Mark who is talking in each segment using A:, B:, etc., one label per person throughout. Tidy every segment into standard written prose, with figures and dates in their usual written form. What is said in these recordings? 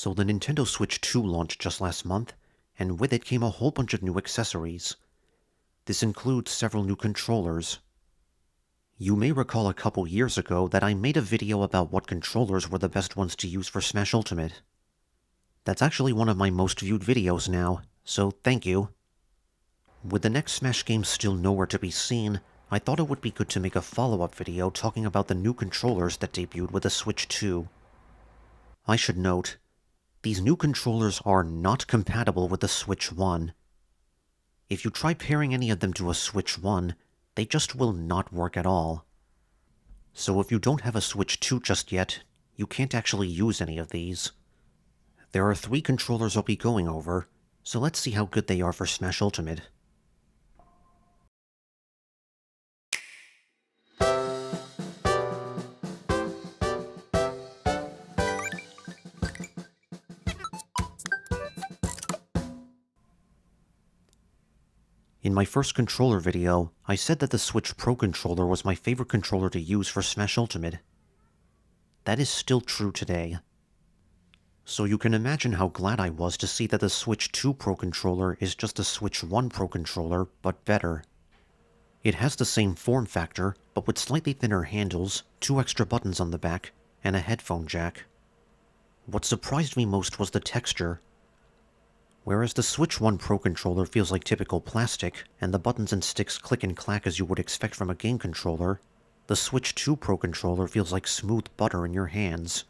A: So the Nintendo Switch 2 launched just last month, and with it came a whole bunch of new accessories. This includes several new controllers. You may recall a couple years ago that I made a video about what controllers were the best ones to use for Smash Ultimate. That's actually one of my most viewed videos now, so thank you. With the next Smash game still nowhere to be seen, I thought it would be good to make a follow-up video talking about the new controllers that debuted with the Switch 2. I should note, these new controllers are not compatible with the Switch 1. If you try pairing any of them to a Switch 1, they just will not work at all. So if you don't have a Switch 2 just yet, you can't actually use any of these. There are 3 controllers I'll be going over, so let's see how good they are for Smash Ultimate. In my first controller video, I said that the Switch Pro controller was my favorite controller to use for Smash Ultimate. That is still true today. So you can imagine how glad I was to see that the Switch 2 Pro controller is just a Switch 1 Pro controller, but better. It has the same form factor, but with slightly thinner handles, 2 extra buttons on the back, and a headphone jack. What surprised me most was the texture. Whereas the Switch 1 Pro controller feels like typical plastic, and the buttons and sticks click and clack as you would expect from a game controller, the Switch 2 Pro controller feels like smooth butter in your hands.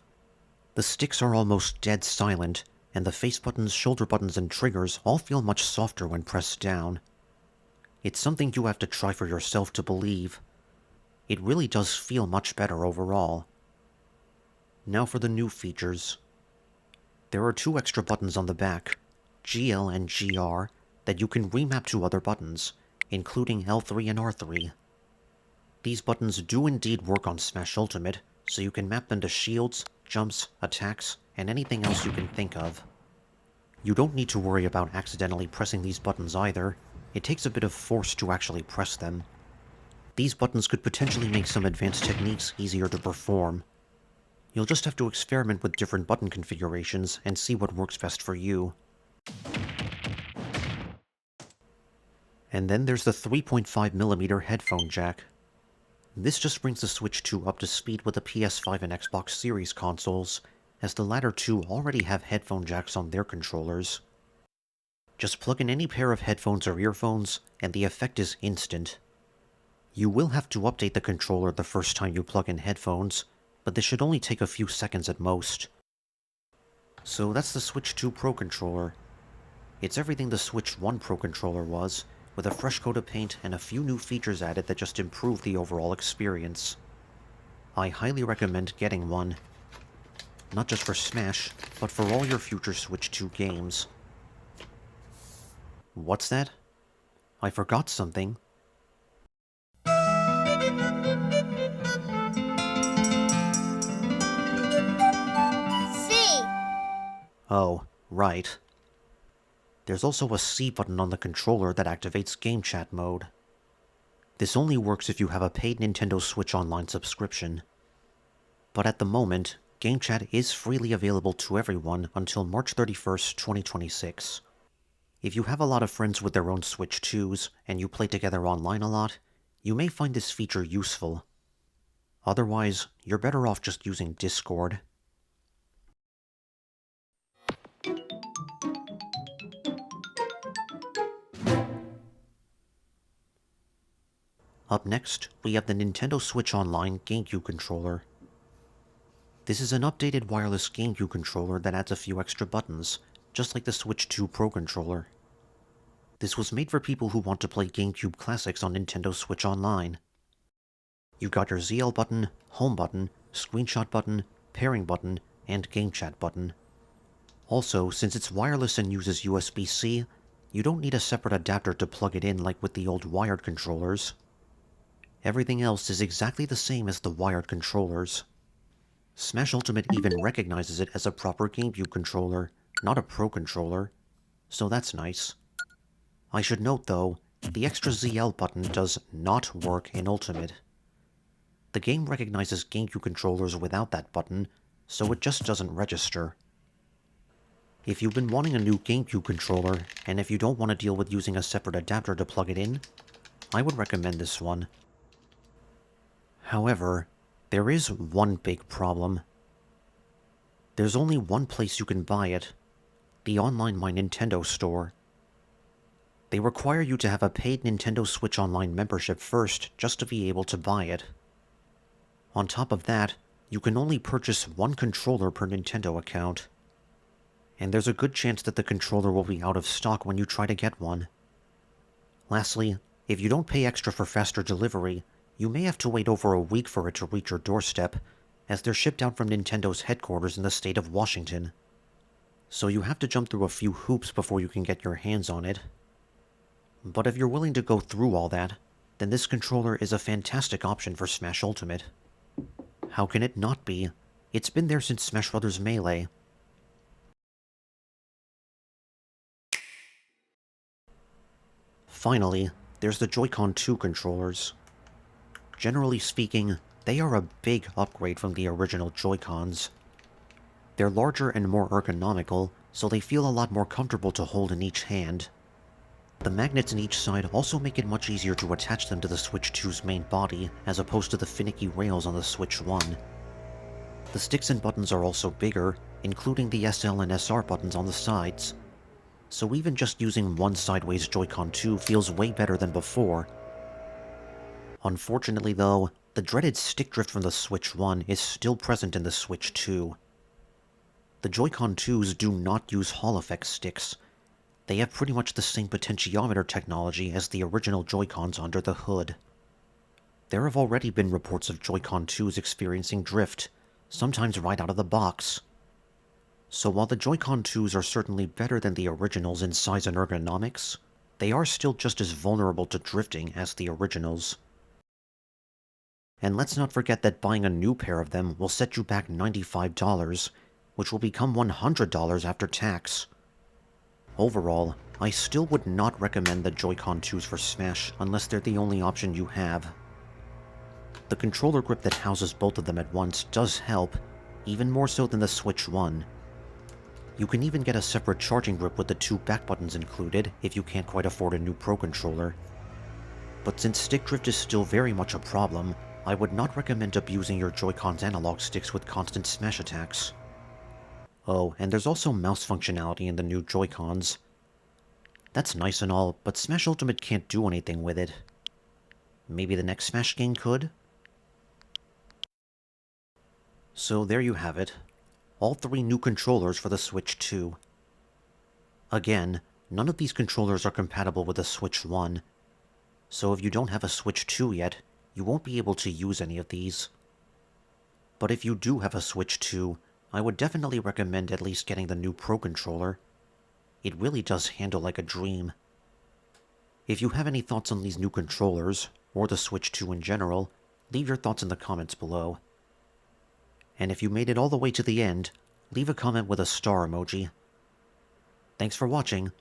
A: The sticks are almost dead silent, and the face buttons, shoulder buttons, and triggers all feel much softer when pressed down. It's something you have to try for yourself to believe. It really does feel much better overall. Now for the new features. There are 2 extra buttons on the back, GL and GR, that you can remap to other buttons, including L3 and R3. These buttons do indeed work on Smash Ultimate, so you can map them to shields, jumps, attacks, and anything else you can think of. You don't need to worry about accidentally pressing these buttons either. It takes a bit of force to actually press them. These buttons could potentially make some advanced techniques easier to perform. You'll just have to experiment with different button configurations and see what works best for you. And then there's the 3.5mm headphone jack. This just brings the Switch 2 up to speed with the PS5 and Xbox Series consoles, as the latter two already have headphone jacks on their controllers. Just plug in any pair of headphones or earphones, and the effect is instant. You will have to update the controller the first time you plug in headphones, but this should only take a few seconds at most. So that's the Switch 2 Pro controller. It's everything the Switch 1 Pro controller was, with a fresh coat of paint and a few new features added that just improve the overall experience. I highly recommend getting one. Not just for Smash, but for all your future Switch 2 games. What's that? I forgot something.
B: C.
A: Oh, right. There's also a C button on the controller that activates Game Chat mode. This only works if you have a paid Nintendo Switch Online subscription. But at the moment, Game Chat is freely available to everyone until March 31st, 2026. If you have a lot of friends with their own Switch 2s, and you play together online a lot, you may find this feature useful. Otherwise, you're better off just using Discord. Up next, we have the Nintendo Switch Online GameCube controller. This is an updated wireless GameCube controller that adds a few extra buttons, just like the Switch 2 Pro controller. This was made for people who want to play GameCube classics on Nintendo Switch Online. You've got your ZL button, home button, screenshot button, pairing button, and game chat button. Also, since it's wireless and uses USB-C, you don't need a separate adapter to plug it in like with the old wired controllers. Everything else is exactly the same as the wired controllers. Smash Ultimate even recognizes it as a proper GameCube controller, not a Pro controller, so that's nice. I should note though, the extra ZL button does not work in Ultimate. The game recognizes GameCube controllers without that button, so it just doesn't register. If you've been wanting a new GameCube controller, and if you don't want to deal with using a separate adapter to plug it in, I would recommend this one. However, there is one big problem. There's only one place you can buy it, the online My Nintendo store. They require you to have a paid Nintendo Switch Online membership first just to be able to buy it. On top of that, you can only purchase one controller per Nintendo account. And there's a good chance that the controller will be out of stock when you try to get one. Lastly, if you don't pay extra for faster delivery, you may have to wait over a week for it to reach your doorstep, as they're shipped out from Nintendo's headquarters in the state of Washington. So you have to jump through a few hoops before you can get your hands on it. But if you're willing to go through all that, then this controller is a fantastic option for Smash Ultimate. How can it not be? It's been there since Smash Bros. Melee. Finally, there's the Joy-Con 2 controllers. Generally speaking, they are a big upgrade from the original Joy-Cons. They're larger and more ergonomical, so they feel a lot more comfortable to hold in each hand. The magnets in each side also make it much easier to attach them to the Switch 2's main body, as opposed to the finicky rails on the Switch 1. The sticks and buttons are also bigger, including the SL and SR buttons on the sides. So even just using one sideways Joy-Con 2 feels way better than before. Unfortunately though, the dreaded stick drift from the Switch 1 is still present in the Switch 2. The Joy-Con 2s do not use Hall effect sticks. They have pretty much the same potentiometer technology as the original Joy-Cons under the hood. There have already been reports of Joy-Con 2s experiencing drift, sometimes right out of the box. So while the Joy-Con 2s are certainly better than the originals in size and ergonomics, they are still just as vulnerable to drifting as the originals. And let's not forget that buying a new pair of them will set you back $95, which will become $100 after tax. Overall, I still would not recommend the Joy-Con 2s for Smash unless they're the only option you have. The controller grip that houses both of them at once does help, even more so than the Switch 1. You can even get a separate charging grip with the two back buttons included if you can't quite afford a new Pro controller. But since stick drift is still very much a problem, I would not recommend abusing your Joy-Con's analog sticks with constant smash attacks. Oh, and there's also mouse functionality in the new Joy-Cons. That's nice and all, but Smash Ultimate can't do anything with it. Maybe the next Smash game could? So there you have it. All three new controllers for the Switch 2. Again, none of these controllers are compatible with the Switch 1. So if you don't have a Switch 2 yet, you won't be able to use any of these. But if you do have a Switch 2, I would definitely recommend at least getting the new Pro controller. It really does handle like a dream. If you have any thoughts on these new controllers, or the Switch 2 in general, leave your thoughts in the comments below. And if you made it all the way to the end, leave a comment with a star emoji. Thanks for watching,